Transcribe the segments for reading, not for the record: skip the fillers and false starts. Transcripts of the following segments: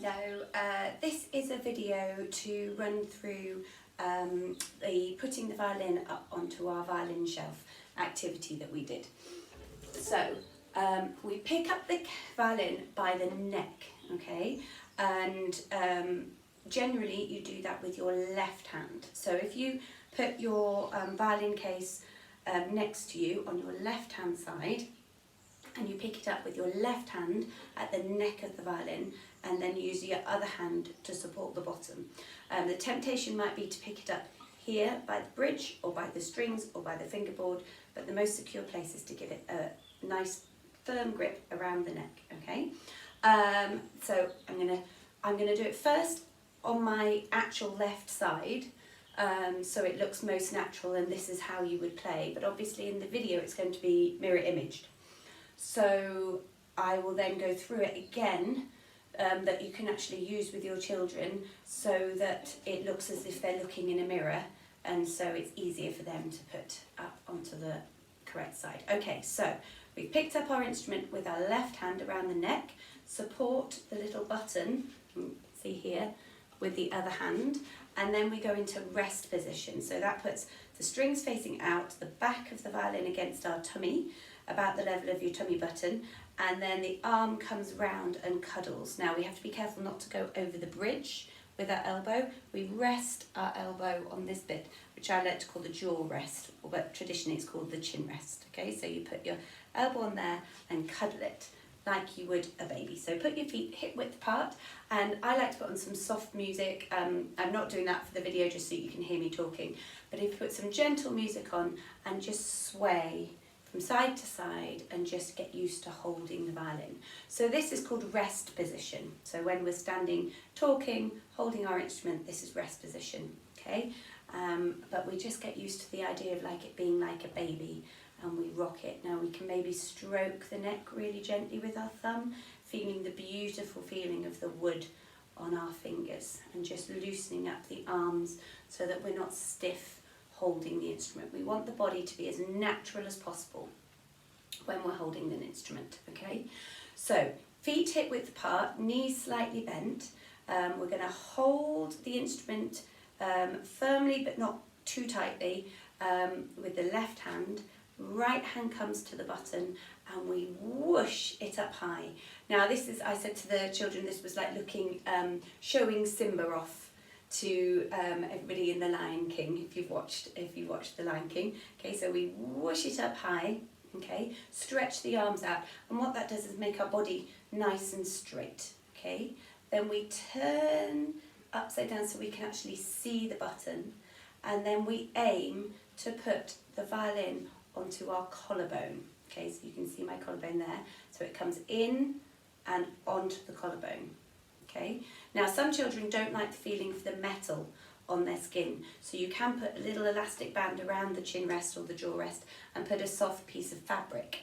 Hello, this is a video to run through the putting the violin up onto our violin shelf activity that we did. So we pick up the violin by the neck, okay, and generally you do that with your left hand. So if you put your violin case next to you on your left hand side, and you pick it up with your left hand at the neck of the violin and then use your other hand to support the bottom. The temptation might be to pick it up here by the bridge or by the strings or by the fingerboard, but the most secure place is to give it a nice firm grip around the neck, okay? So I'm gonna do it first on my actual left side, so it looks most natural, and this is how you would play, but obviously in the video it's going to be mirror imaged. So I will then go through it again, that you can actually use with your children so that it looks as if they're looking in a mirror, and so it's easier for them to put up onto the correct side. Okay, so we've picked up our instrument with our left hand around the neck, support the little button, see here, with the other hand, and then we go into rest position. So that puts the strings facing out, the back of the violin against our tummy, about the level of your tummy button, and then the arm comes round and cuddles. Now we have to be careful not to go over the bridge with our elbow. We rest our elbow on this bit, which I like to call the jaw rest, but traditionally it's called the chin rest. Okay, so you put your elbow on there and cuddle it like you would a baby. So put your feet hip width apart, and I like to put on some soft music. I'm not doing that for the video just so you can hear me talking, but if you put some gentle music on and just sway from side to side and just get used to holding the violin. So this is called rest position. So when we're standing, talking, holding our instrument, this is rest position, okay? But we just get used to the idea of like it being like a baby, and we rock it. Now we can maybe stroke the neck really gently with our thumb, feeling the beautiful feeling of the wood on our fingers, and just loosening up the arms so that we're not stiff holding the instrument. We want the body to be as natural as possible when we're holding an instrument, okay? So feet hip width apart, knees slightly bent. We're going to hold the instrument firmly but not too tightly with the left hand. Right hand comes to the button and we whoosh it up high. Now this is, I said to the children, this was like looking, showing Simba off to everybody in The Lion King, if you've watched The Lion King. Okay, so we whoosh it up high, okay, stretch the arms out, and what that does is make our body nice and straight, okay. Then we turn upside down so we can actually see the button, and then we aim to put the violin onto our collarbone, okay, so you can see my collarbone there, so it comes in and onto the collarbone. Okay. Now some children don't like the feeling of the metal on their skin, so you can put a little elastic band around the chin rest or the jaw rest and put a soft piece of fabric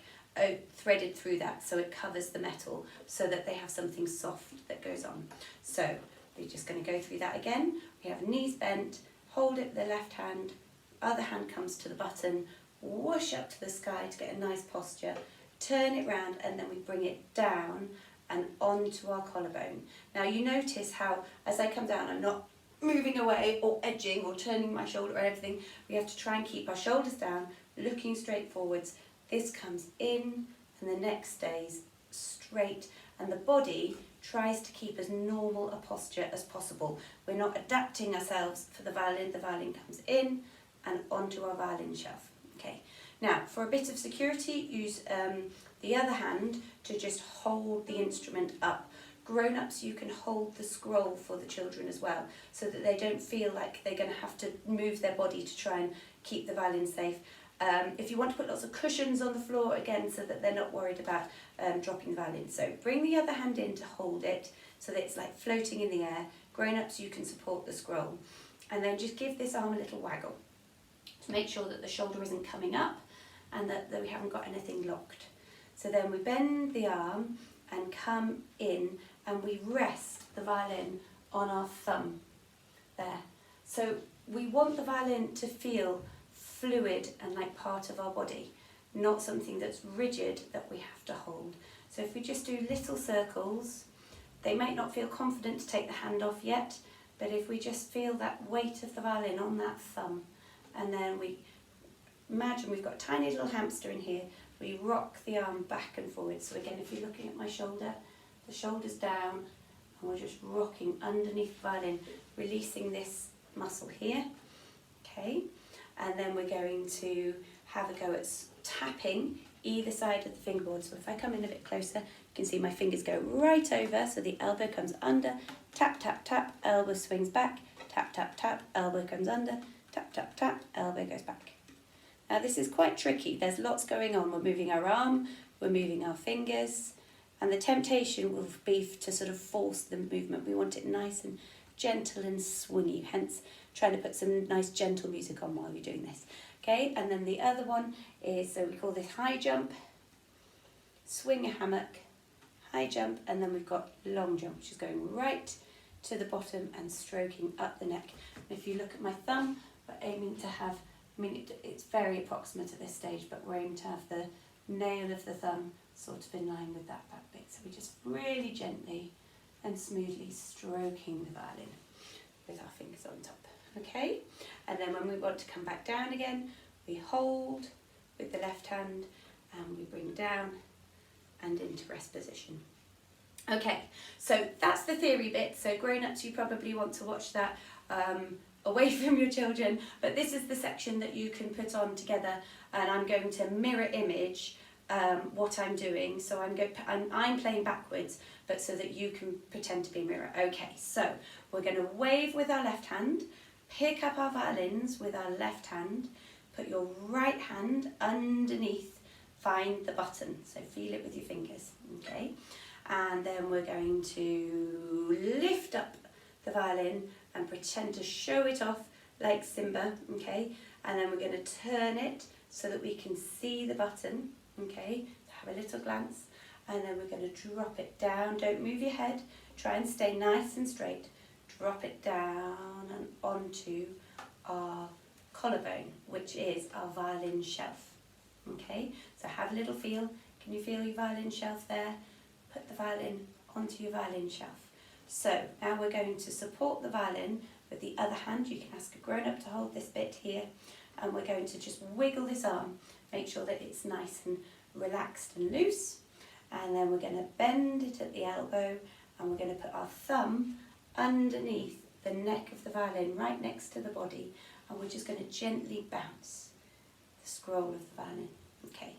threaded through that so it covers the metal so that they have something soft that goes on. So we're just going to go through that again. We have knees bent, hold it with the left hand, other hand comes to the button, whoosh up to the sky to get a nice posture, turn it round, and then we bring it down and onto our collarbone. Now you notice how as I come down I'm not moving away or edging or turning my shoulder or everything. We have to try and keep our shoulders down, looking straight forwards. This comes in and the neck stays straight, and the body tries to keep as normal a posture as possible. We're not adapting ourselves for the violin comes in and onto our violin shelf. Okay. Now for a bit of security, use the other hand to just hold the instrument up. Grown-ups, you can hold the scroll for the children as well, so that they don't feel like they're going to have to move their body to try and keep the violin safe. If you want to put lots of cushions on the floor, again, so that they're not worried about dropping the violin. So bring the other hand in to hold it, so that it's like floating in the air. Grown-ups, you can support the scroll. And then just give this arm a little waggle to make sure that the shoulder isn't coming up and that we haven't got anything locked. So then we bend the arm and come in and we rest the violin on our thumb there. So we want the violin to feel fluid and like part of our body, not something that's rigid that we have to hold. So if we just do little circles They might not feel confident to take the hand off yet, but if we just feel that weight of the violin on that thumb, and then we imagine we've got a tiny little hamster in here, we rock the arm back and forward. So again, if you're looking at my shoulder, the shoulder's down, and we're just rocking underneath the violin, releasing this muscle here, okay? And then we're going to have a go at tapping either side of the fingerboard. So if I come in a bit closer, you can see my fingers go right over, so the elbow comes under, tap, tap, tap, elbow swings back, tap, tap, tap, elbow comes under, tap, tap, tap, elbow goes back. Now this is quite tricky, there's lots going on. We're moving our arm, we're moving our fingers, and the temptation will be to sort of force the movement. We want it nice and gentle and swingy, hence trying to put some nice gentle music on while you're doing this. Okay, and then the other one is, so we call this high jump, swing a hammock, high jump, and then we've got long jump, which is going right to the bottom and stroking up the neck. And if you look at my thumb, we're aiming to have, I mean, it's very approximate at this stage, but we're aiming to have the nail of the thumb sort of in line with that back bit. So we just really gently and smoothly stroking the violin with our fingers on top. Okay, and then when we want to come back down again, we hold with the left hand and we bring down and into rest position. Okay, so that's the theory bit. So grown-ups, you probably want to watch that away from your children, but this is the section that you can put on together, and I'm going to mirror image what I'm doing. So I'm playing backwards, but so that you can pretend to be a mirror. Okay, so we're going to wave with our left hand, pick up our violins with our left hand, put your right hand underneath, find the button, so feel it with your fingers, okay? And then we're going to lift up the violin and pretend to show it off like Simba, okay? And then we're going to turn it so that we can see the button, okay? Have a little glance, and then we're going to drop it down. Don't move your head, try and stay nice and straight. Drop it down and onto our collarbone, which is our violin shelf. Okay, so have a little feel. Can you feel your violin shelf there? Put the violin onto your violin shelf. So now we're going to support the violin with the other hand. You can ask a grown-up to hold this bit here, and we're going to just wiggle this arm. Make sure that it's nice and relaxed and loose. And then we're going to bend it at the elbow, and we're going to put our thumb underneath the neck of the violin, right next to the body, and we're just going to gently bounce the scroll of the violin. Okay,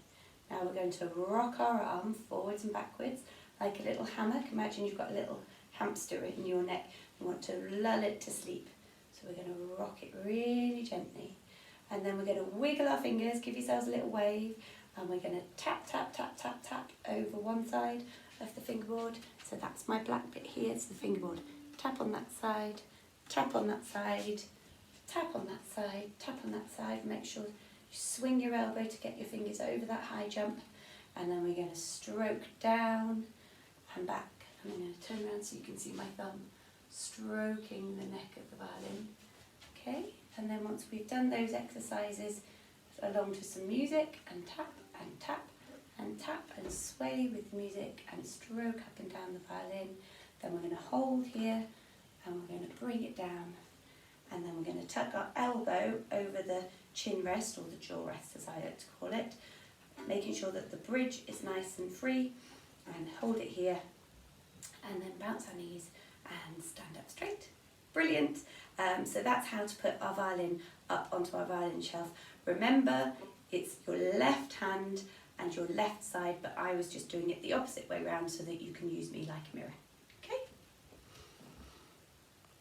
now we're going to rock our arm forwards and backwards like a little hammock. Imagine you've got a little hamster in your neck. You want to lull it to sleep. So we're going to rock it really gently, and then we're going to wiggle our fingers, give yourselves a little wave, and we're going to tap, tap, tap, tap, tap over one side of the fingerboard. So that's my black bit here, it's the fingerboard. Tap on that side, tap on that side, tap on that side, tap on that side. Make sure you swing your elbow to get your fingers over that high jump, and then we're going to stroke down and back. And I'm going to turn around so you can see my thumb stroking the neck of the violin. Okay, and then once we've done those exercises along to some music, and tap and tap and tap and sway with the music and stroke up and down the violin, then we're going to hold here and we're going to bring it down, and then we're going to tuck our elbow over the chin rest, or the jaw rest as I like to call it, making sure that the bridge is nice and free, and hold it here, and then bounce our knees and stand up straight. Brilliant. So that's how to put our violin up onto our violin shelf. Remember, it's your left hand and your left side, but I was just doing it the opposite way around so that you can use me like a mirror.